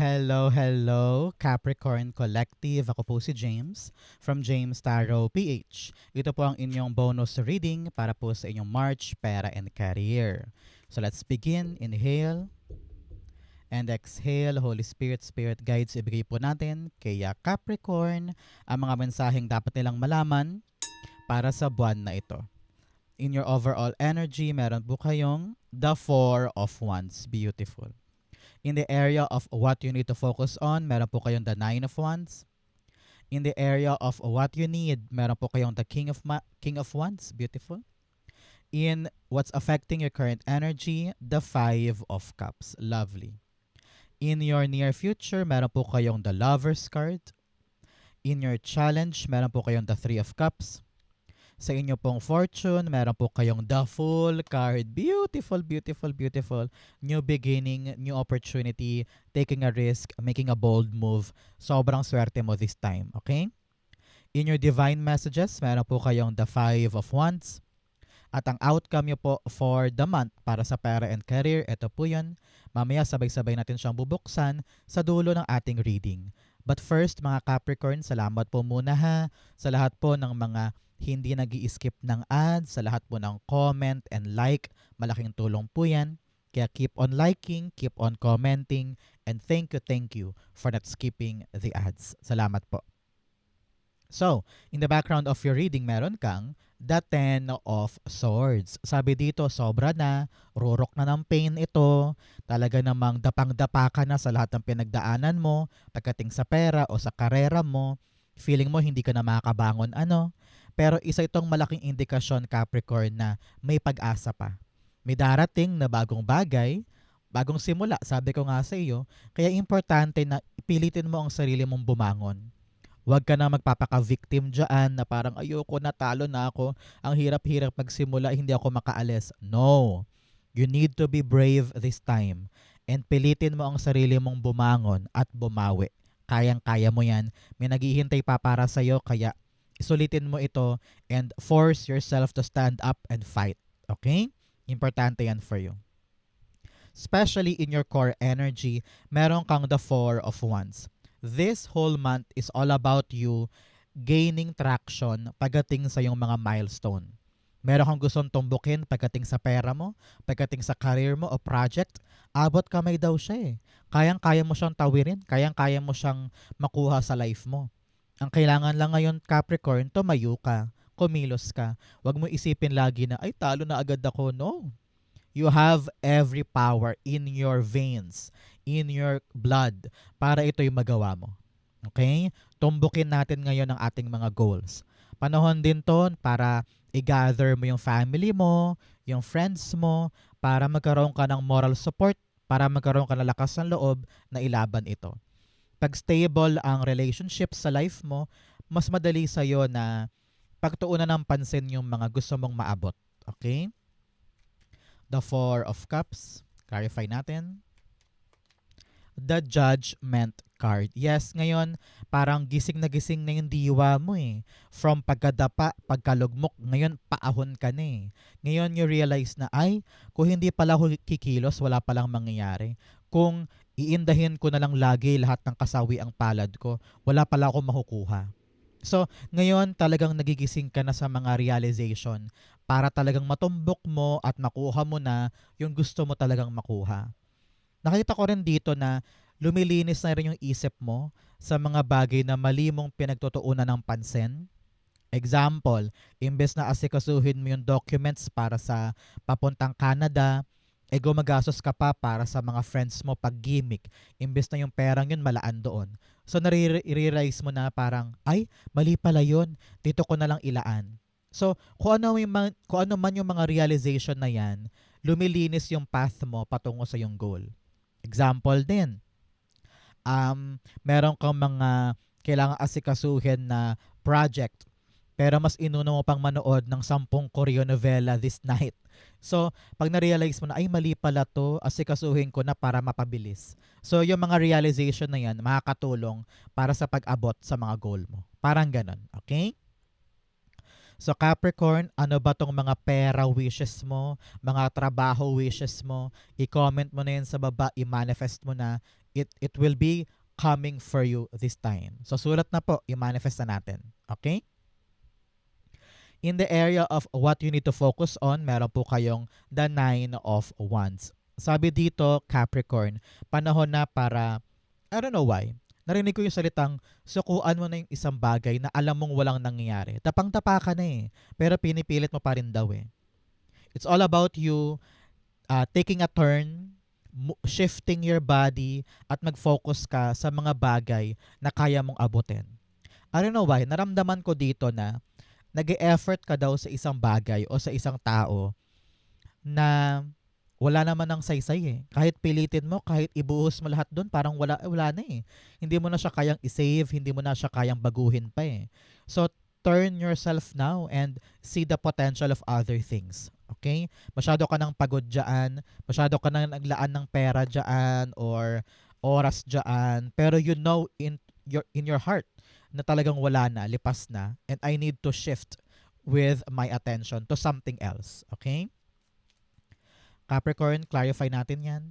Hello, Capricorn Collective. Ako po si James from James Tarot PH. Ito po ang inyong bonus reading para po sa inyong March, Pera and Career. So let's begin. Inhale and exhale. Holy Spirit, Spirit Guides, ibigay po natin kay Capricorn ang mga mensaheng dapat nilang malaman para sa buwan na ito. In your overall energy, meron po kayong the Four of Wands. Beautiful. In the area of what you need to focus on, meron po kayong the Nine of Wands. In the area of what you need, meron po kayong the King of Wands. Beautiful. In what's affecting your current energy, the Five of Cups. Lovely. In your near future, meron po kayong the Lover's card. In your challenge, meron po kayong the Three of Cups. Sa inyo pong fortune, meron po kayong the Fool card. Beautiful, beautiful, beautiful. New beginning, new opportunity, taking a risk, making a bold move. Sobrang swerte mo this time, okay? In your divine messages, meron po kayong the Five of Wands. At ang outcome nyo po for the month para sa pera and career, ito po yun. Mamaya sabay-sabay natin siyang bubuksan sa dulo ng ating reading. But first, mga Capricorn, salamat po muna ha sa lahat po ng mga hindi nag-i-skip ng ads, sa lahat po ng comment and like. Malaking tulong po yan. Kaya keep on liking, keep on commenting, and thank you for not skipping the ads. Salamat po. So, in the background of your reading, meron kang the Ten of Swords. Sabi dito, sobra na, rurok na ng pain ito, talaga namang dapang-dapa ka na sa lahat ng pinagdaanan mo, pagdating sa pera o sa karera mo, feeling mo hindi ka na makakabangon pero isa itong malaking indikasyon, Capricorn, na may pag-asa pa. May darating na bagong bagay, bagong simula, sabi ko nga sa iyo, kaya importante na pilitin mo ang sarili mong bumangon. Huwag ka na magpapaka-victim dyan na parang ayoko, natalo na ako, ang hirap-hirap magsimula, hindi ako makaalis. No! You need to be brave this time and pilitin mo ang sarili mong bumangon at bumawi. Kayang-kaya mo yan. May naghihintay pa para sa'yo, kaya sulitin mo ito and force yourself to stand up and fight. Okay? Importante yan for you. Especially in your core energy, meron kang the Four of Wands. This whole month is all about you gaining traction pagdating sa yung mga milestone. Meron kang gustong tumbukin pagdating sa pera mo, pagdating sa career mo o project, abot kamay daw siya eh. Kayang-kaya mo siyang tawirin, kayang-kaya mo siyang makuha sa life mo. Ang kailangan lang ngayon, Capricorn, tumayo ka, kumilos ka. Huwag mo isipin lagi na, ay talo na agad ako. No. You have every power in your veins, in your blood, para ito'y magawa mo. Okay? Tumbukin natin ngayon ang ating mga goals. Panahon din to para i-gather mo yung family mo, yung friends mo, para magkaroon ka ng moral support, para magkaroon ka ng lakas ng loob na ilaban ito. Pag stable ang relationship sa life mo, mas madali sa'yo na pagtuunan ng pansin yung mga gusto mong maabot. Okay? The Four of Cups. Clarify natin. The Judgment card. Yes, ngayon, parang gising na yung diwa mo eh. From pagkadapa, pagkalugmok, ngayon paahon ka na eh. Ngayon you realize na, ay, kung hindi pala ako kikilos, wala palang mangyayari. Kung iindahin ko na lang lagi lahat ng kasawi ang palad ko, wala pala ako makukuha. So, ngayon talagang nagigising ka na sa mga realization para talagang matumbok mo at makuha mo na yung gusto mo talagang makuha. Nakita ko rin dito na lumilinis na rin yung isip mo sa mga bagay na mali mong pinagtutuunan ng pansin. Example, imbes na asikasuhin mo yung documents para sa papuntang Canada, gumagastos ka pa para sa mga friends mo pag gimmick, imbes na yung perang yun malaan doon. So nare-realize mo na parang, ay, mali pala yun, dito ko na lang ilaan. So kung ano man yung mga realization na yan, lumilinis yung path mo patungo sa yung goal. Example din, meron kang mga kailangang asikasuhin na project, pero mas inuuna mo pang manood ng 10 Korean novela this night. So, pag na-realize mo na, ay mali pala to, asikasuhin ko na para mapabilis. So, yung mga realization na yan, makakatulong para sa pag-abot sa mga goal mo. Parang ganon, okay? So Capricorn, ano ba tong mga pera wishes mo, mga trabaho wishes mo? I-comment mo na yan sa baba, i-manifest mo na, It will be coming for you this time. So sulat na po, i-manifest na natin. Okay? In the area of what you need to focus on, meron po kayong the Nine of Wands. Sabi dito, Capricorn, panahon na para, I don't know why, narinig ko yung salitang, sukuan mo na yung isang bagay na alam mong walang nangyayari. Tapang-tapa ka na eh, pero pinipilit mo pa rin daw eh. It's all about you taking a turn, shifting your body, at mag-focus ka sa mga bagay na kaya mong abutin. I don't know why, naramdaman ko dito na nag-e-effort ka daw sa isang bagay o sa isang tao na wala naman ng saysay eh. Kahit pilitin mo, kahit ibuhos mo lahat doon, parang wala na eh. Hindi mo na siya kayang isave, hindi mo na siya kayang baguhin pa eh. So, turn yourself now and see the potential of other things. Okay? Masyado ka nang pagod dyan, masyado ka nang naglaan ng pera dyan or oras dyan, pero you know in your heart na talagang wala na, lipas na, and I need to shift with my attention to something else. Okay? Capricorn, clarify natin yan.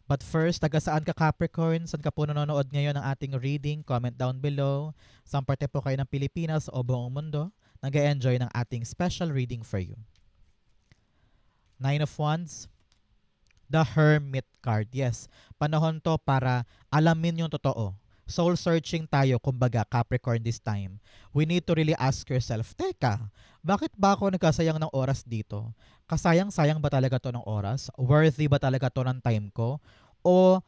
But first, taga saan ka Capricorn? Saan ka po nanonood ngayon ng ating reading? Comment down below. Saan parte po kayo ng Pilipinas o buong mundo? Nag-e-enjoy ng ating special reading for you. Nine of Wands. The Hermit card. Yes, panahon to para alamin yung totoo. Soul searching tayo, kumbaga, Capricorn this time. We need to really ask yourself, teka, bakit ba ako nagkasayang ng oras dito? Kasayang-sayang ba talaga to ng oras? Worthy ba talaga to ng time ko? O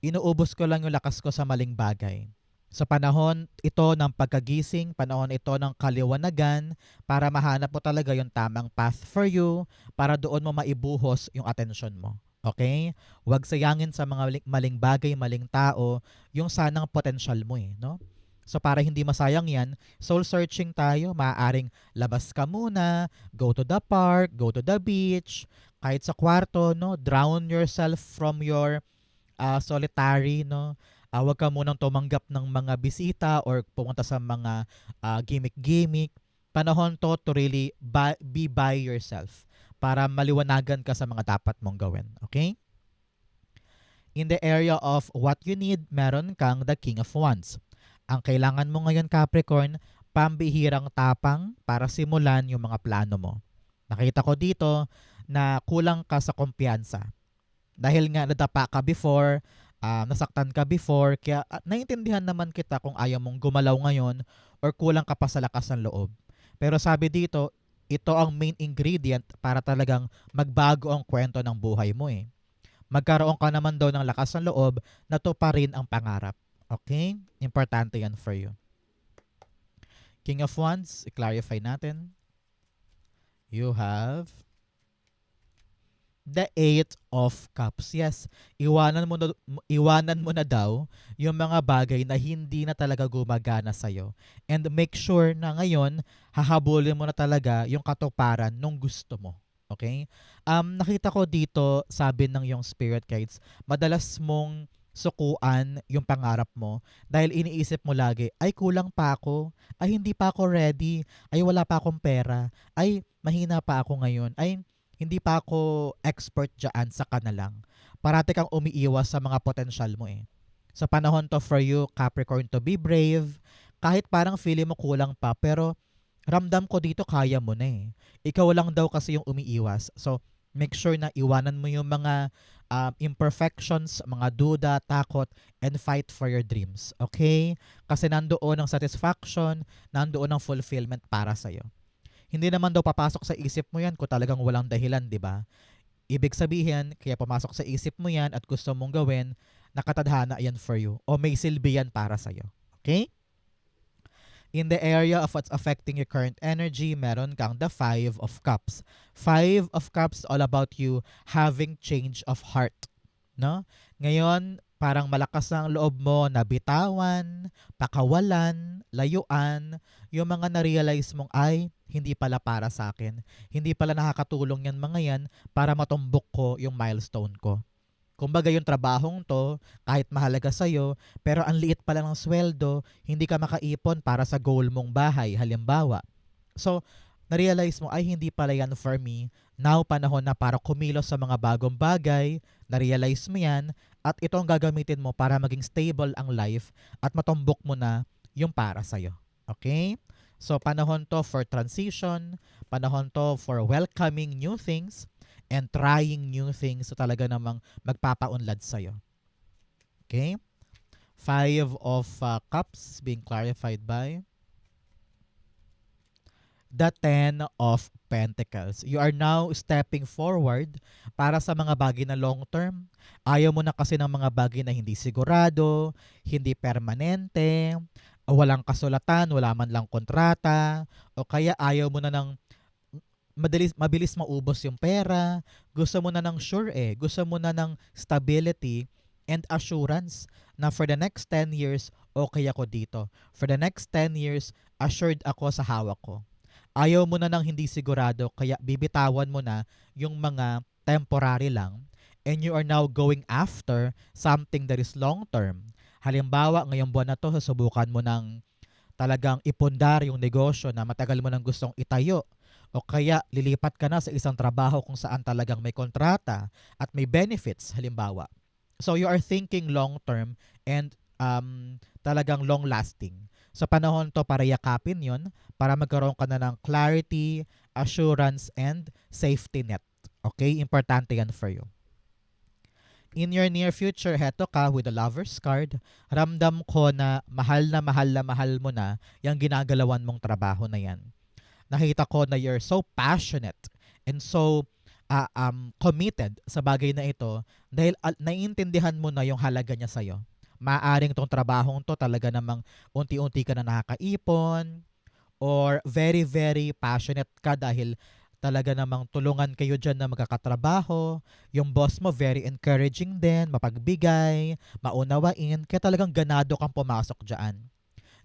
inuubos ko lang yung lakas ko sa maling bagay? Sa panahon ito ng pagkagising, panahon ito ng kaliwanagan, para mahanap mo talaga yung tamang path for you, para doon mo maibuhos yung atensyon mo. Okay? Huwag sayangin sa mga maling bagay, maling tao, yung sanang potential mo eh, no? So para hindi masayang yan, soul searching tayo, maaaring labas ka muna, go to the park, go to the beach, kahit sa kwarto, no? Drown yourself from your solitary, no? Huwag ka munang tumanggap ng mga bisita or pumunta sa mga gimmick-gimmick. Panahon to really be by yourself para maliwanagan ka sa mga dapat mong gawin. Okay? In the area of what you need, meron kang the King of Wands. Ang kailangan mo ngayon, Capricorn, pambihirang tapang para simulan yung mga plano mo. Nakita ko dito na kulang ka sa kumpiyansa. Dahil nga nadapa ka before, nasaktan ka before, kaya naiintindihan naman kita kung ayaw mong gumalaw ngayon or kulang ka pa sa lakas ng loob. Pero sabi dito, ito ang main ingredient para talagang magbago ang kwento ng buhay mo eh. Magkaroon ka naman daw ng lakas ng loob na to pa rin ang pangarap. Okay? Importante yan for you. King of Wands, i-clarify natin. You have the Eight of Cups. Yes, iwanan mo na daw yung mga bagay na hindi na talaga gumagana sa'yo. And make sure na ngayon, hahabulin mo na talaga yung katuparan nung gusto mo. Okay? Nakita ko dito, sabi ng yung spirit guides, madalas mong sukuan yung pangarap mo dahil iniisip mo lagi, ay kulang pa ako, ay hindi pa ako ready, ay wala pa akong pera, ay mahina pa ako ngayon, ay hindi pa ako expert dyan sa kanalang. Parati kang umiiwas sa mga potential mo eh. Sa panahon to for you, Capricorn, to be brave. Kahit parang feeling mo kulang pa, pero ramdam ko dito kaya mo na eh. Ikaw lang daw kasi yung umiiwas. So, make sure na iwanan mo yung mga imperfections, mga duda, takot, and fight for your dreams. Okay? Kasi nandoon ang satisfaction, nandoon ang fulfillment para sa'yo. Hindi naman daw papasok sa isip mo yan kung talagang walang dahilan, di ba? Ibig sabihin, kaya pumasok sa isip mo yan at gusto mong gawin, nakatadhana yan for you. O may silbi yan para sa'yo. Okay? In the area of what's affecting your current energy, meron kang the Five of Cups. Five of Cups all about you having change of heart. No? Ngayon, parang malakas ang loob mo na bitawan, pakawalan, layuan, yung mga na-realize mong ay, hindi pala para sa akin. Hindi pala nakakatulong yan mga yan para matumbok ko yung milestone ko. Kumbaga yung trabahong to, kahit mahalaga sa'yo, pero ang liit pala ng sweldo, hindi ka makaipon para sa goal mong bahay, halimbawa. So, na-realize mo, ay hindi pala yan for me. Now, panahon na para kumilos sa mga bagong bagay, na-realize mo yan, At ito ang gagamitin mo para maging stable ang life at matumbok mo na yung para sa'yo. Okay? So, panahon to for transition, panahon to for welcoming new things, and trying new things so talaga namang magpapaunlad sa'yo. Okay? Five of Cups being clarified by the Ten of Pentacles. You are now stepping forward para sa mga bagay na long term. Ayaw mo na kasi ng mga bagay na hindi sigurado, hindi permanente, walang kasulatan, wala man lang kontrata, o kaya ayaw mo na ng mabilis maubos yung pera. Gusto mo na ng sure Gusto mo na ng stability and assurance na for the next 10 years, okay ako dito. For the next 10 years, assured ako sa hawak ko. Ayaw mo na ng hindi sigurado, kaya bibitawan mo na yung mga temporary lang, and you are now going after something that is long term. Halimbawa, ngayong buwan na to, susubukan mo ng talagang ipundar yung negosyo na matagal mo nang gustong itayo, o kaya lilipat ka na sa isang trabaho kung saan talagang may kontrata at may benefits, halimbawa. So you are thinking long term and talagang long lasting. Sa panahon to para yakapin yon, para magkaroon ka na ng clarity, assurance, and safety net. Okay? Importante yan for you. In your near future, heto ka with the Lover's card, ramdam ko na mahal na mahal na mahal mo na yung ginagalawan mong trabaho na yan. Nakita ko na you're so passionate and so committed sa bagay na ito dahil naiintindihan mo na yung halaga niya sa'yo. Maaring tong trabahong to talaga namang unti-unti ka na nakakaipon, or very very passionate ka dahil talaga namang tulungan kayo dyan na magkakatrabaho. Yung boss mo very encouraging din, mapagbigay, maunawain, kaya talagang ganado kang pumasok dyan.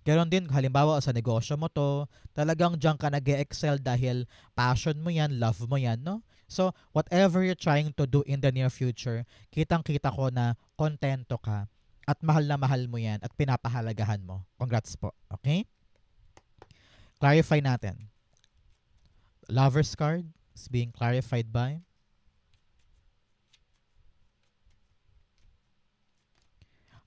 Ganon din, halimbawa sa negosyo mo to, talagang dyan ka nag-excel dahil passion mo yan, love mo yan, no? So, whatever you're trying to do in the near future, kitang-kita ko na kontento ka at mahal na mahal mo yan at pinapahalagahan mo. Congrats po, okay? Clarify natin. Lover's card is being clarified by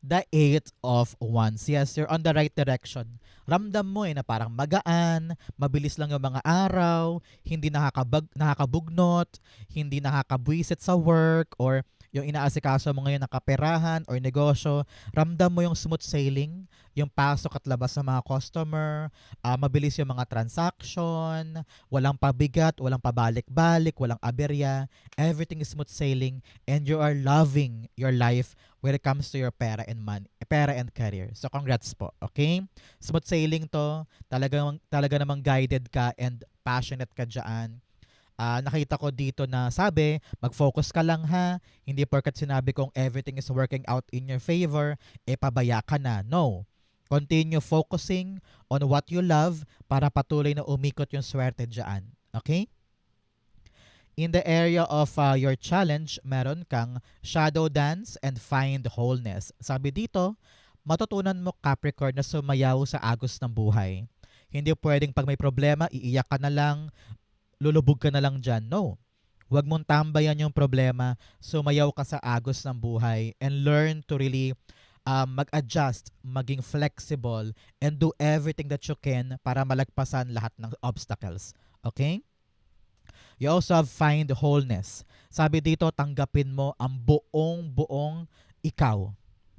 the Eight of Wands. Yes, you're on the right direction. Ramdam mo na parang magaan, mabilis lang yung mga araw, hindi nakakabugnot, hindi nakakabwisit sa work, or yung inaasikaso mo ngayon na kaperahan or negosyo. Ramdam mo yung smooth sailing, yung pasok at labas ng mga customer, mabilis yung mga transaction, walang pabigat, walang pabalik-balik, walang aberya. Everything is smooth sailing and you are loving your life when it comes to your pera and career. So congrats po, okay? Smooth sailing to, talaga namang guided ka and passionate ka dyan. Nakita ko dito na sabi, mag-focus ka lang ha, hindi porkat sinabi kong everything is working out in your favor, pabaya ka na. No. Continue focusing on what you love para patuloy na umikot yung swerte dyan. Okay? In the area of your challenge, meron kang shadow dance and find wholeness. Sabi dito, matutunan mo Capricorn na sumayaw sa agos ng buhay. Hindi pwedeng pag may problema, iiyak ka na lang, lulubog ka na lang dyan. No. Huwag mong tambayan yung problema, sumayaw ka sa agos ng buhay and learn to really mag-adjust, maging flexible, and do everything that you can para malagpasan lahat ng obstacles. Okay? You also have find wholeness. Sabi dito, tanggapin mo ang buong ikaw.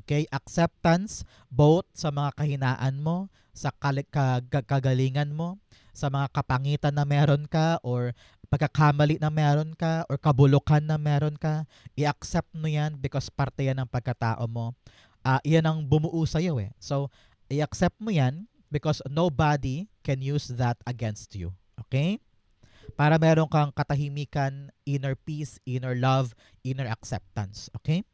Okay? Acceptance both sa mga kahinaan mo, sa kagalingan mo, sa mga kapangitan na meron ka, or pagkakamali na meron ka, or kabulukan na meron ka. I-accept mo yan because parte yan ng pagkatao mo. Iyan ang bumuo sa'yo eh. So, i-accept mo yan because nobody can use that against you. Okay? Para meron kang katahimikan, inner peace, inner love, inner acceptance. Okay?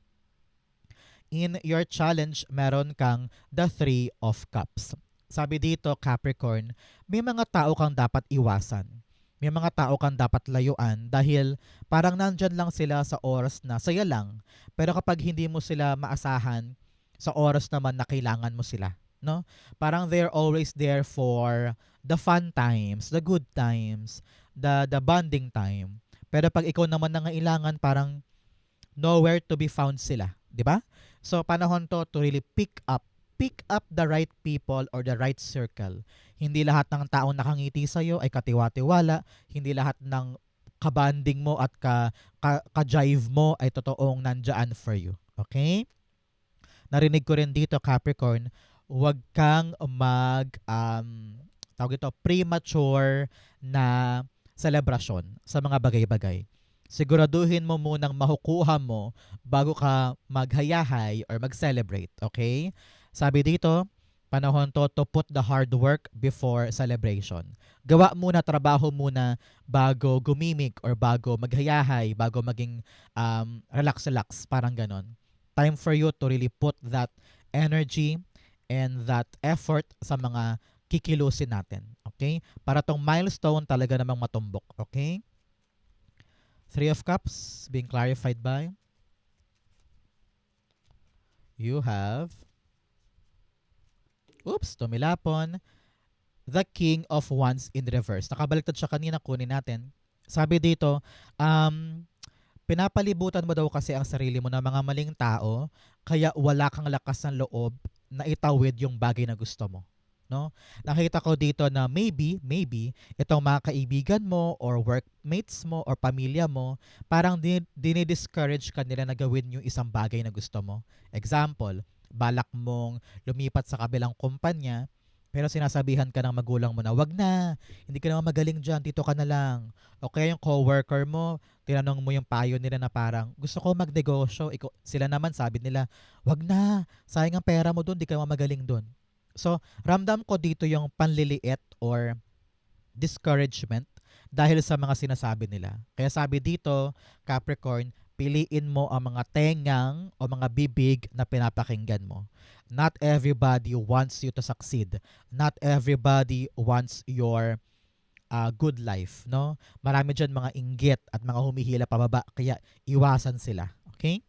In your challenge, meron kang the Three of Cups. Sabi dito, Capricorn, may mga tao kang dapat iwasan. May mga tao kang dapat layuan dahil parang nandyan lang sila sa oras na saya lang. Pero kapag hindi mo sila maasahan, sa oras naman na kailangan mo sila. No? Parang they're always there for the fun times, the good times, the bonding time. Pero pag ikaw naman nangailangan, parang nowhere to be found sila. 'di ba? So panahon to really pick up the right people or the right circle. Hindi lahat ng taong nakangiti sa iyo ay katiwa-tiwala, hindi lahat ng kabanding mo at ka-jive mo ay totoong nandiyan for you. Okay? Narinig ko rin dito, Capricorn, huwag kang tawag ito, premature na celebration sa mga bagay-bagay. Siguraduhin mo munang makukuha mo bago ka maghayahay or mag-celebrate, okay? Sabi dito, panahon to put the hard work before celebration. Gawa muna, trabaho muna bago gumimik or bago maghayahay, bago maging relax-relax, parang ganon. Time for you to really put that energy and that effort sa mga kikilusin natin. Okay? Para tong milestone talaga namang matumbok. Okay? Three of Cups being clarified by you have tumilapon the King of Wands in reverse. Nakabaliktad siya kanina, kunin natin. Sabi dito, pinapalibutan mo daw kasi ang sarili mo ng mga maling tao, kaya wala kang lakas ng loob na itawid yung bagay na gusto mo. No? Nakita ko dito na maybe itong mga kaibigan mo or workmates mo or pamilya mo, parang dinidiscourage ka nila na gawin yung isang bagay na gusto mo. Example, balak mong lumipat sa kabilang kumpanya, pero sinasabihan ka ng magulang mo na, wag na, hindi ka naman magaling dyan, dito ka na lang. O kaya yung coworker mo, tinanong mo yung payo nila na parang, gusto ko magnegosyo. Sila naman sabi nila, wag na, sayang ang pera mo doon, di ka naman magaling doon. So, ramdam ko dito yung panliliit or discouragement dahil sa mga sinasabi nila. Kaya sabi dito, Capricorn, piliin mo ang mga tengang o mga bibig na pinapakinggan mo. Not everybody wants you to succeed. Not everybody wants your good life, no? Marami dyan mga inggit at mga humihila pababa, kaya iwasan sila. Okay?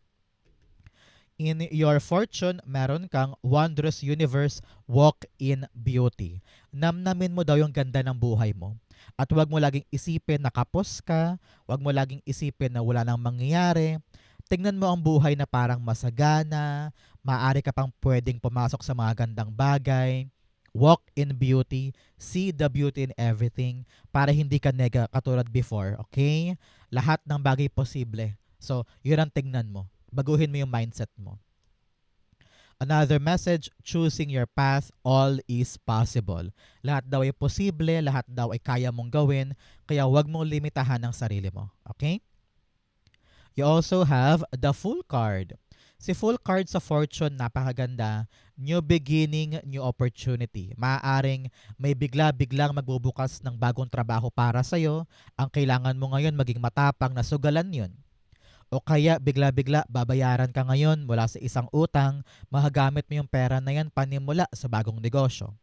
In your fortune, meron kang wondrous universe, walk in beauty. Namnamin mo daw yung ganda ng buhay mo. At huwag mo laging isipin na kapos ka, huwag mo laging isipin na wala nang mangyayari. Tingnan mo ang buhay na parang masagana, maaari ka pang pwedeng pumasok sa mga gandang bagay. Walk in beauty, see the beauty in everything para hindi ka nega katulad before, okay? Lahat ng bagay posible. So, yun ang tingnan mo. Baguhin mo yung mindset mo. Another message, choosing your path, all is possible. Lahat daw ay posible, lahat daw ay kaya mong gawin, kaya huwag mong limitahan ang sarili mo. Okay? You also have the Fool card. Si Fool card sa fortune, napakaganda. New beginning, new opportunity. Maaaring may bigla-biglang magbubukas ng bagong trabaho para sa'yo. Ang kailangan mo ngayon maging matapang na sugalan yun. O kaya bigla-bigla babayaran ka ngayon mula sa isang utang, mahagamit mo yung pera na yan panimula sa bagong negosyo.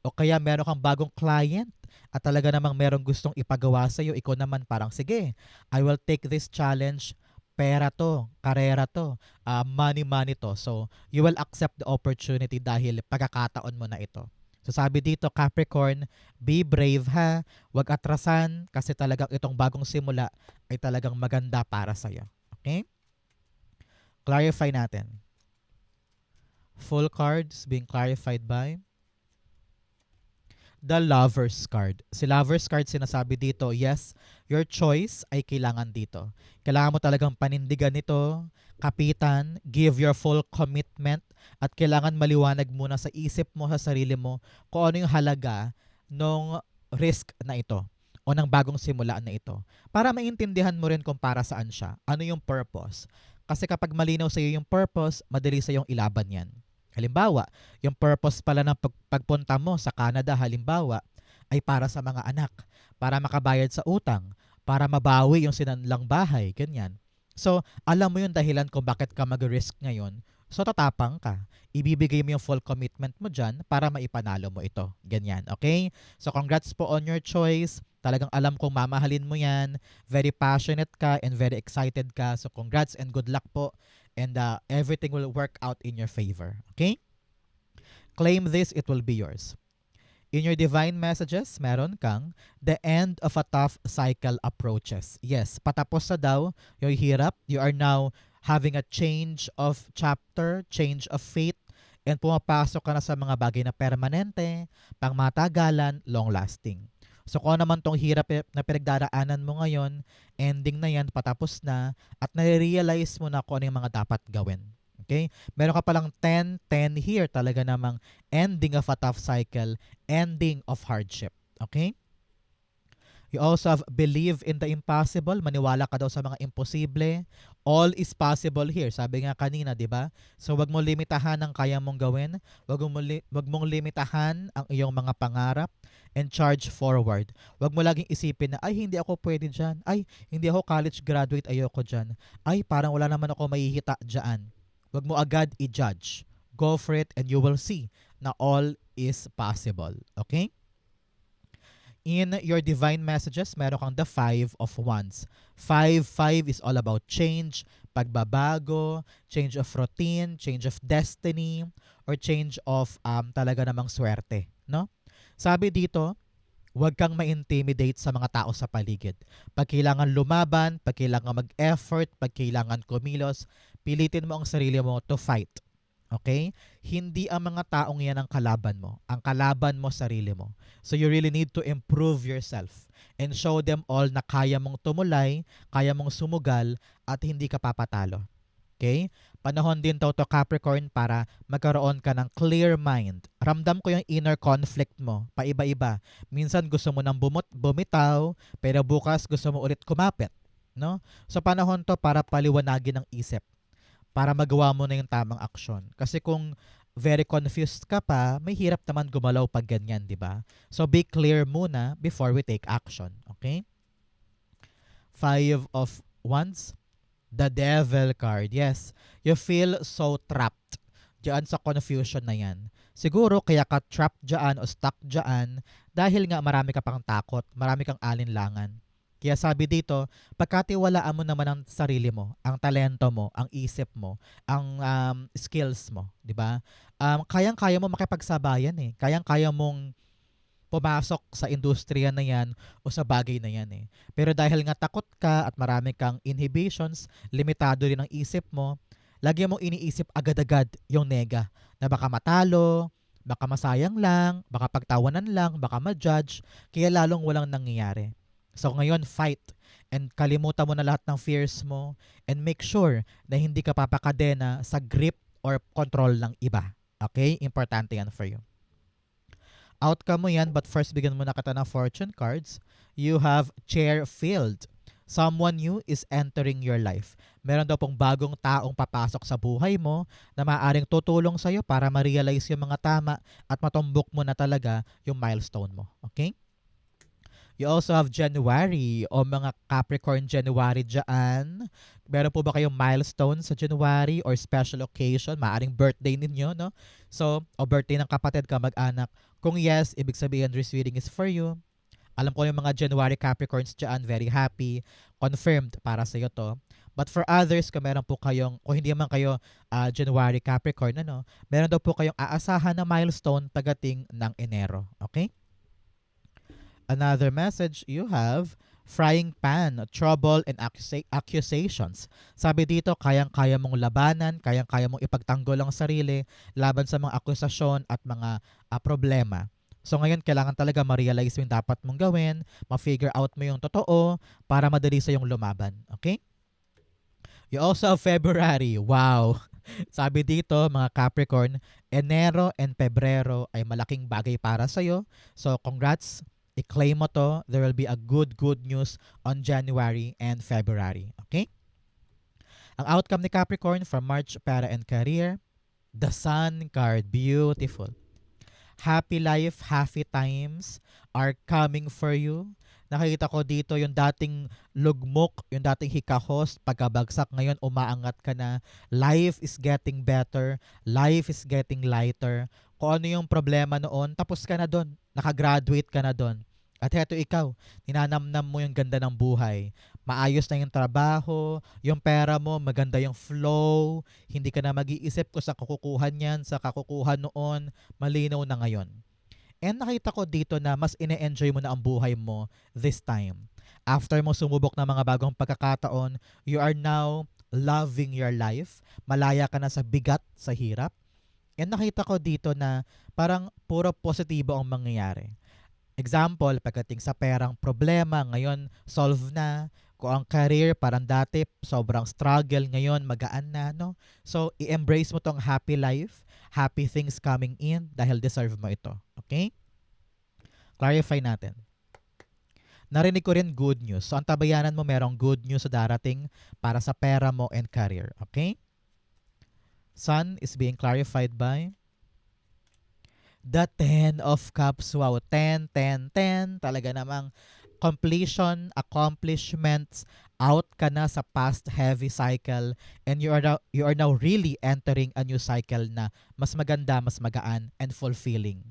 O kaya meron kang bagong client at talaga namang merong gustong ipagawa sa iyo, ikaw naman parang, sige, I will take this challenge, pera to, karera to, money to. So, you will accept the opportunity dahil pagkakataon mo na ito. So sabi dito, Capricorn, be brave ha, wag atrasan kasi talagang itong bagong simula ay talagang maganda para sa iyo. Okay? Clarify natin. Full cards being clarified by the Lover's card. Si Lover's card sinasabi dito, yes, your choice ay kailangan dito. Kailangan mo talagang panindigan nito, kapitan, give your full commitment, at kailangan maliwanag muna sa isip mo, sa sarili mo, kung ano yung halaga ng risk na ito o ng bagong simula na ito. Para maintindihan mo rin kung para saan siya, ano yung purpose. Kasi kapag malinaw sa iyo yung purpose, madali sa iyong ilaban yan. Halimbawa, yung purpose pala ng pagpunta mo sa Canada, halimbawa, ay para sa mga anak, para makabayad sa utang, para mabawi yung sinanlang bahay, ganyan. So, alam mo yung dahilan kung bakit ka mag-risk ngayon. So, tatapang ka. Ibibigay mo yung full commitment mo dyan para maipanalo mo ito. Ganyan, okay? So, congrats po on your choice. Talagang alam kong mamahalin mo yan. Very passionate ka and very excited ka. So, congrats and good luck po. And everything will work out in your favor. Okay? Claim this, it will be yours. In your divine messages, meron kang the end of a tough cycle approaches. Yes, patapos na daw yung hirap. You are now having a change of chapter, change of fate, and pumapasok ka na sa mga bagay na permanente, pangmatagalan, long-lasting. So kung ano naman tong hirap na pinagdaraanan mo ngayon, ending na yan, patapos na, at nare-realize mo na kung ano yung mga dapat gawin. Okay? Meron ka palang 10-10 here, talaga namang ending of a tough cycle, ending of hardship. Okay? You also have believe in the impossible. Maniwala ka daw sa mga imposible. All is possible here. Sabi nga kanina, di ba? So wag mo limitahan ang kaya mong gawin. Wag mong limitahan ang iyong mga pangarap and charge forward. Wag mo laging isipin na, ay, hindi ako pwede dyan. Ay, hindi ako college graduate, ayoko dyan. Ay, parang wala naman ako mahihita dyan. Wag mo agad i-judge. Go for it and you will see na all is possible. Okay? In your divine messages, meron kang the 5 of Wands. 5 is all about change, pagbabago, change of routine, change of destiny, or change of talaga namang swerte. No? Sabi dito, huwag kang ma-intimidate sa mga tao sa paligid. Pag kailangan lumaban, pag kailangan mag-effort, pag kailangan kumilos, pilitin mo ang sarili mo to fight. Okay? Hindi ang mga taong yan ang kalaban mo. Ang kalaban mo, sarili mo. So you really need to improve yourself and show them all na kaya mong tumulay, kaya mong sumugal, at hindi ka papatalo. Okay? Panahon din to Capricorn para magkaroon ka ng clear mind. Ramdam ko yung inner conflict mo, paiba-iba. Minsan gusto mo nang bumitaw, pero bukas gusto mo ulit kumapit. No? So panahon to para paliwanagin ang isip, para magawa mo na yung tamang aksyon. Kasi kung very confused ka pa, may hirap naman gumalaw pag ganyan, di ba? So be clear muna before we take action. Okay? 5 of Wands. The Devil card. Yes, you feel so trapped diyan sa confusion na yan. Siguro kaya ka trapped diyan o stuck diyan dahil nga marami ka pang takot, marami kang alinlangan. Kaya sabi dito, pagkatiwalaan mo naman ang sarili mo, ang talento mo, ang isip mo, ang skills mo, di ba? Kayang-kaya mo makipagsabayan eh. Kayang-kaya mong pumasok sa industriya na yan o sa bagay na yan eh. Pero dahil nga takot ka at marami kang inhibitions, limitado rin ang isip mo, lagi mong iniisip agad-agad yung nega na baka matalo, baka masayang lang, baka pagtawanan lang, baka ma-judge, kaya lalong walang nangyayari. So ngayon, fight and kalimutan mo na lahat ng fears mo and make sure na hindi ka papakadena sa grip or control ng iba. Okay? Importante yan for you. Outcome mo yan, but first bigyan mo na kita ng fortune cards. You have chair filled. Someone new is entering your life. Meron daw pong bagong taong papasok sa buhay mo na maaaring tutulong sa'yo para ma-realize yung mga tama at matumbok mo na talaga yung milestone mo. Okay? You also have January o mga Capricorn January dyan. Meron po ba kayong milestone sa January or special occasion? Maaring birthday ninyo, no? So, o birthday ng kapatid ka, mag-anak. Kung yes, ibig sabihin this reading is for you. Alam ko yung mga January Capricorns dyan, very happy. Confirmed para sa iyo to. But for others, kung meron po kayong, kung hindi man kayo January Capricorn, ano, meron daw po kayong aasahan na milestone pagdating ng Enero. Okay? Another message you have, frying pan, trouble and accusations. Sabi dito, kayang-kaya mong labanan, kayang-kaya mong ipagtanggol ang sarili laban sa mga akusasyon at mga problema. So ngayon, kailangan talaga ma-realize yung dapat mong gawin, ma-figure out mo yung totoo para madali sa yung lumaban. Okay? You also have February. Wow! Sabi dito, mga Capricorn, Enero and Pebrero ay malaking bagay para sa'yo. So congrats! I-claim mo to. There will be a good news on January and February. Okay? Ang outcome ni Capricorn from March, pera and career, the Sun card. Beautiful. Happy life, happy times are coming for you. Nakikita ko dito yung dating lugmok, yung dating hikahos, pagkabagsak ngayon, umaangat ka na. Life is getting better. Life is getting lighter. Kung ano yung problema noon, tapos ka na doon. Nakagraduate ka na doon. At heto ikaw, ninanamnam mo yung ganda ng buhay. Maayos na yung trabaho, yung pera mo, maganda yung flow, hindi ka na mag-iisip kung sa kukukuhan yan, sa kakukuhan noon, malinaw na ngayon. And nakita ko dito na mas ine-enjoy mo na ang buhay mo this time. After mo sumubok ng mga bagong pagkakataon, you are now loving your life, malaya ka na sa bigat, sa hirap. And nakita ko dito na parang puro positibo ang mangyayari. Example, pagdating sa perang problema, ngayon solve na. Kung ang career, parang dati, sobrang struggle, ngayon magaan na, no? So, i-embrace mo tong happy life, happy things coming in dahil deserve mo ito. Okay? Clarify natin. Narinig ko rin good news. So, ang tabayanan mo merong good news sa darating para sa pera mo and career. Okay? Sun is being clarified by the 10 of Cups. Wow, 10, 10, 10. Talaga namang completion, accomplishments, out ka na sa past heavy cycle, and you are now really entering a new cycle na mas maganda, mas magaan, and fulfilling.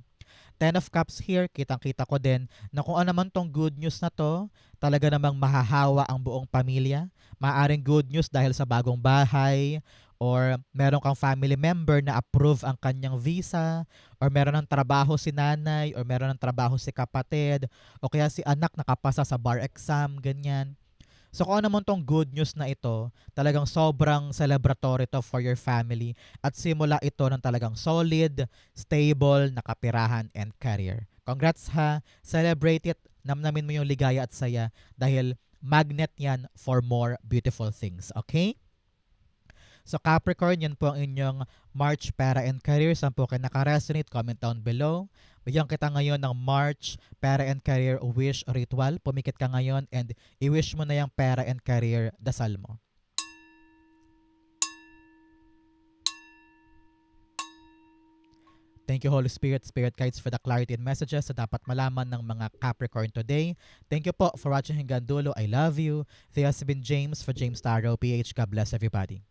10 of Cups here, kitang-kita ko din na kung ano man tong good news na to, talaga namang mahahawa ang buong pamilya. Maaring good news dahil sa bagong bahay, or meron kang family member na approve ang kanyang visa, or meron ng trabaho si nanay, or meron ng trabaho si kapatid, o kaya si anak nakapasa sa bar exam, ganyan. So kung ano man tong good news na ito, talagang sobrang celebratory to for your family at simula ito ng talagang solid, stable, nakapirahan, and career. Congrats ha! Celebrate it, namnamin mo yung ligaya at saya dahil magnet yan for more beautiful things. Okay? So Capricorn, yan po ang inyong March Pera and Career. Saan po kayo nakaresonate? Comment down below. Bigyan kita ngayon ng March Pera and Career Wish Ritual. Pumikit ka ngayon and i-wish mo na yung Pera and Career dasal mo. Thank you, Holy Spirit, Spirit Guides, for the clarity and messages na dapat malaman ng mga Capricorn today. Thank you po for watching hanggang dulo. I love you. This has been James for James Tarot PH. God bless everybody.